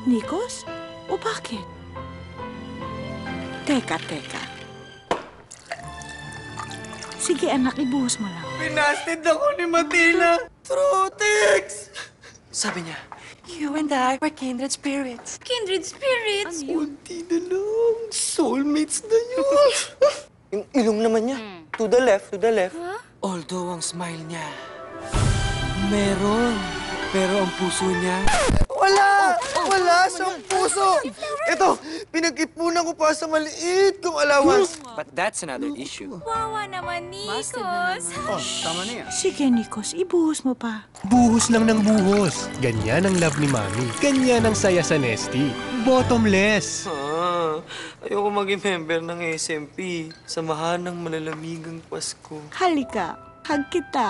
Nikos? O bakit? Teka. Sige anak, ibuhos mo lang. Pinastid ako ni Matina. Trotix! Sabi niya, you and I are kindred spirits. Kindred spirits? Kunti na lang. Soulmates na yun. Yung ilong naman niya. To the left. Although ang smile niya, meron. Pero ang puso niya, Wala siyang puso. Ito, pinag-ipunan ko pa sa maliit kong allowance. but that's another issue. Wawa naman, Nikos. Tama na yan. Sige Nikos, ibuhos mo pa. Buhos lang ng buhos. Ganyan ang love ni Mami. Ganyan ang saya sa Nesty. Bottomless. Ayoko maging member ng SMP. Samahan ng malalamingang Pasko. Halika, hug kita.